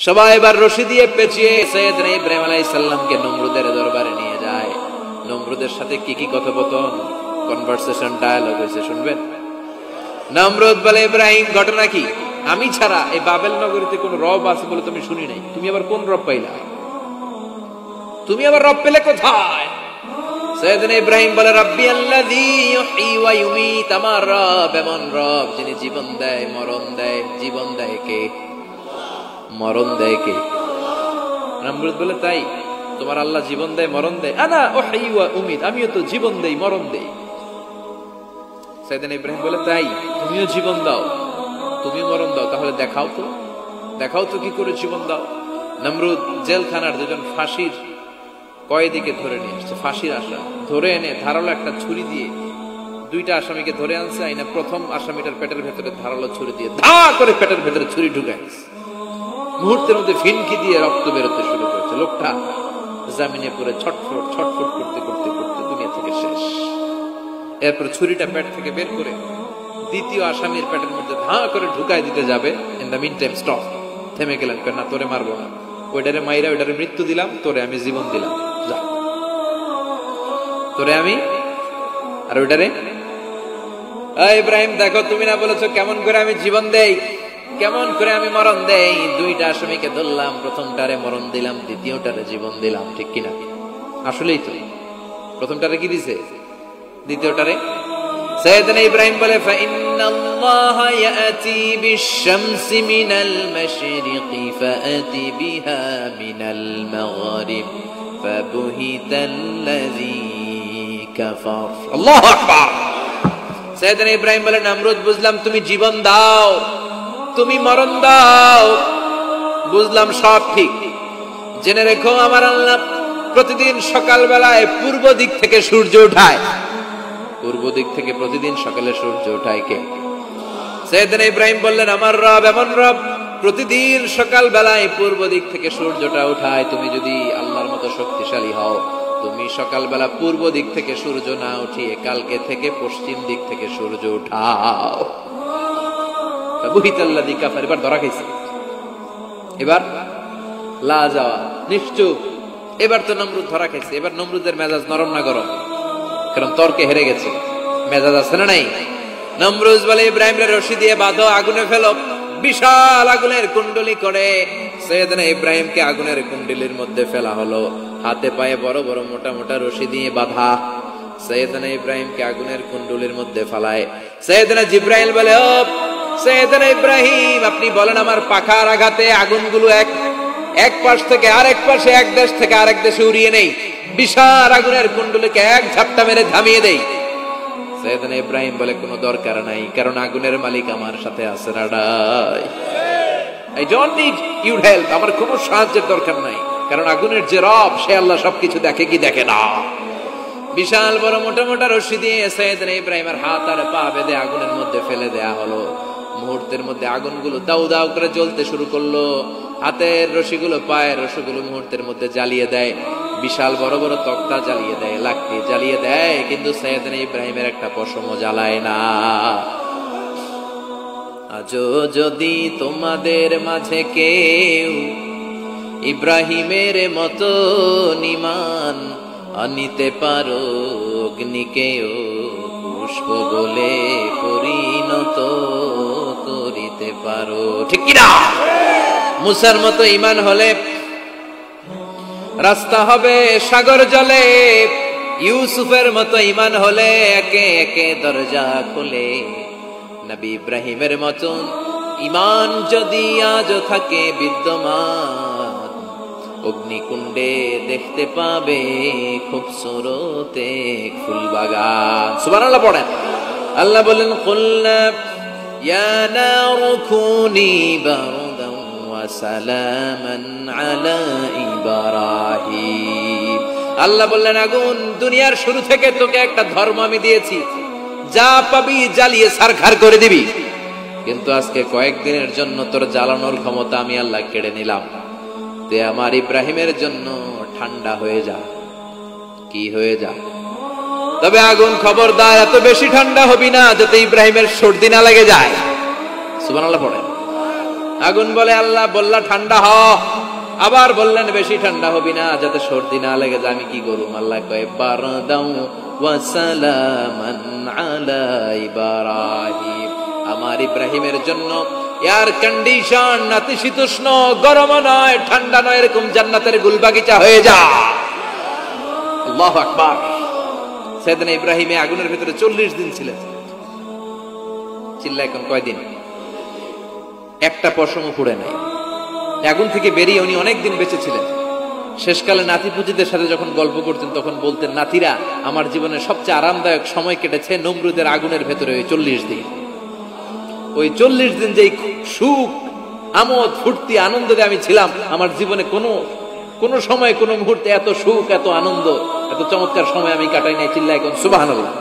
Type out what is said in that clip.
সবাই এবার রশি দিয়ে পেঁচিয়ে সাইয়েদনা ইব্রাহিম আলাইহিস সালামকে নমরুদের দরবারে নিয়ে যায়। নমরুদের সাথে কি কি কথোপকথন, কনভারসেশন, ডায়ালগ হয়েছে শুনবেন। নমরুদ বলে, ইব্রাহিম ঘটনা কি? আমি ছাড়া এই বাবেল নগরীতে কোন রব আছে বলে তুমি শুনি নাই। তুমি আবার কোন রব পাইলা? তুমি আবার রব পেলে কোথায়? সাইয়েদনা ইব্রাহিম বলে, রাব্বি আল্লাযী ইউহয়ী ওয়া ইউমীত, আমার রব এমন রব যিনি জীবন দেয় মরণ দেয়। জীবন দেয় কে? মরণ দেয় কে? নমরুদ বলে, তাই তোমার আল্লাহ জীবন দেয় মরণ দেয়? আনা উহয়ী ওয়া উমীত, আমিও তো জীবন দেই মরণ দেই। সাইয়েদনা ইব্রাহিম বলে, তাই তুমিও জীবন দাও তুমি মরণ দাও, তাহলে দেখাও তো কি করে জীবন দাও। নমরুদ জেলখানার দুজন ফাঁসির কয়েদিকে ধরে নিয়ে আসছে, ফাঁসির আশা ধরে এনে ধারালো একটা ছুরি দিয়ে দুইটা আসামিকে ধরে আনছে। আইনা প্রথম আসামিটার পেটের ভেতরে ধারালো ছুরি দিয়ে ধা করে পেটের ভেতরে ছুরি ঢুকাইছে। মুহূর্তের মধ্যে ফিনকি দিয়ে রক্ত বেরোতে শুরু করেছে। লোকটা জামিনে পড়ে ছটফট করতে করতে দুনিয়া থেকে শেষ। এরপর ছুরিটা পেট থেকে বের করে দ্বিতীয় আসামির পেটের মধ্যে ধা করে ঢুকাই দিতে যাবে। In the mean time stop, থেমে গেলেন, না তোরে মারবো না, ওইটারে মাইরা ওইটারে মৃত্যু দিলাম, তোরে আমি জীবন দিলাম, যা তোরে আমি আর ওইটারে। ইব্রাহিম দেখো, তুমি না বলেছো কেমন করে আমি জীবন দেই, কেমন করে আমি মরণ দেই। দুইটা আসামিকে ধরলাম, প্রথমটারে মরণ দিলাম, দ্বিতীয়টারে জীবন দিলাম, ঠিক কিনা? আসলেই তো প্রথমটারে কি দিছে, দ্বিতীয়টারে। সাইয়েদনা ইব্রাহিম বলে, ফাইন্নাল্লাহা ইয়াতি বিশ-শামসি মিনাল মাশরিকি ফাআতি বিহা মিনাল মাগরিব ফাবুহিতাল্লাযী কাফার। আল্লাহু আকবার। সাইয়েদনা ইব্রাহিম বলে, নমরুদ বুঝলাম তুমি জীবন দাও, তুমি মরণ দাও, বুঝলাম সব ঠিক। জেনে রেখো আমার আল্লাহ প্রতিদিন সকাল বেলায় পূর্ব দিক থেকে সূর্য উঠায়। পূর্ব দিক থেকে প্রতিদিন সকালে সূর্য উঠায় কে? সাইয়েদনা ইব্রাহিম বললেন, আমার রব এমন রব প্রতিদিন সকাল বেলায় পূর্ব দিক থেকে সূর্যটা উঠায়। তুমি যদি আল্লাহর মতো শক্তিশালী হও, তুমি সকাল বেলা পূর্ব দিক থেকে সূর্য না উঠিয়ে কালকে থেকে পশ্চিম দিক থেকে সূর্য উঠাও। বুহিতাল্লাযী কাফার। এবার ধরা খাইছে, এবার লা যাওয়া নিশ্চুপ। এবার তো নমরুদ ধরা খাইছে। এবার নমরুদের মেজাজ নরম না গরম? কারণ তর্কে হেরে গেছে, মেজাজ আছে না নাই? নমরুদ বলে, ইব্রাহিমের রশি দিয়ে বাঁধো, আগুনে ফেলো। বিশাল আগুনের কুণ্ডলী করে সাইয়েদনা ইব্রাহিমকে আগুনের কুণ্ডলীর মধ্যে ফেলা হলো। হাতে পায়ে বড় বড় মোটা মোটা রশি দিয়ে বাঁধা। সাইয়েদনা ইব্রাহিমকে আগুনের কুণ্ডলীর মধ্যে ফেলায়। সাইয়েদনা জিবরাইল বলে, ও সাইয়েদনা ইব্রাহিম, আপনি বলেন আমার পাখার আঘাতে আগুনগুলো এক পাশ থেকে আরেক পাশে, এক দেশ থেকে আরেক দেশে উড়িয়ে নেই, বিশাল আগুনের কুণ্ডলীকে এক ঝাপটা মেরে থামিয়ে দেই। সাইয়েদনা ইব্রাহিম বলে, কোনো দরকার নাই, কারণ আগুনের মালিক আমার সাথে আছে। I don't need your help, আমার কোনো সাহায্যের দরকার নাই, কারণ আগুনের যে রব সে আল্লাহ সবকিছু দেখে কি দেখে না। বিশাল বড় মোটা মোটা রশি দিয়ে সাইয়েদনা ইব্রাহিমের হাত আর পা বেঁধে আগুনের মধ্যে ফেলে দেয়া হলো। মুহূর্তের মধ্যে আগুনগুলো দাউ দাউ করে জ্বলতে শুরু করলো। হাতের রশিগুলো পায়ের রশিগুলো মুহূর্তের মধ্যে জ্বালিয়ে দেয়। বিশাল বড় বড় তক্তা জ্বালিয়ে দেয়, লাকড়ি জ্বালিয়ে দেয়, কিন্তু সাইয়েদনা ইব্রাহিমের একটা পশমও জ্বালায় না। আজও যদি তোমাদের মাঝে কেউ ইব্রাহিমের মতো ঈমান আনিতে পারো, অগ্নিকেও পুষ্প বলে পরিণত করিতে পারো, ঠিক কিনা? মুসার মতো ঈমান হলে রাস্তা হবে সাগর জলে। ইউসুফের মতো ঈমান হলে একে একে দরজা খুলে। নবী ইব্রাহিমের মতন ঈমান যদি আজও থাকে বিদ্যমান, অগ্নিকুণ্ডে দেখতে পাবে খুবসুরত এক ফুলবাগান। সুবহানাল্লাহ পড়েন। আল্লাহ বলেন, কুলনা ইয়া নারু কুনি বারদান ওয়া সালামান আলা ইব্রাহিম। আল্লাহ বললেন, আগুন, দুনিয়ার শুরু থেকে তোকে একটা ধর্ম আমি দিয়েছি, যা পাবি জ্বালিয়ে ছারখার করে দিবি, কিন্তু আজকে কয়েকদিনের জন্য তোর জ্বালানোর ক্ষমতা আমি আল্লাহ কেড়ে নিলাম। তে আমার ইব্রাহিমের জন্য ঠান্ডা হয়ে যা। কি হয়ে যা? তবে আগুন খবরদার এত বেশি ঠান্ডা হবি না যাতে ইব্রাহিমের সর্দি না লেগে যায়। সুবহানাল্লাহ পড়েন। আগুন বলে আল্লাহ বললা ঠান্ডা হ, আবার বললেন বেশি ঠান্ডা হবি না যাতে সর্দি না লেগে যায়। আমি কি করুম? আল্লাহ কয় বারদাউ ওয়া সালামান আলা ইব্রাহিম, আমার ইব্রাহিমের জন্য এয়ার কন্ডিশন, নাতিশীতোষ্ণ, গরম নয় ঠান্ডা নয়, এরকম জান্নাতের গুলবাগিচা হয়ে যা। আল্লাহু আকবার। সাইয়েদনা ইব্রাহিম আগুনের ভিতরে 40 দিন ছিলেন। চিল্লা এখন কয়দিন? একটা পশমও পুড়ে নাই। আগুন থেকে বেরিয়ে উনি অনেকদিন বেঁচে ছিলেন। শেষকালে নাতিপুতিদের সাথে যখন গল্প করতেন তখন বলতেন, নাতিরা, আমার জীবনের সবচেয়ে আরামদায়ক সময় কেটেছে নমরুদের আগুনের ভেতরে ওই 40 দিন। ওই 40 দিন যেই সুখ, আমোদ, ফুর্তি, আনন্দে আমি ছিলাম, আমার জীবনে কোনো সময়, কোনো মুহূর্তে এত সুখ, এত আনন্দ, এত চমৎকার সময় আমি কাটাই নাই। চিল্লা এখন সুবহানাল্লাহ।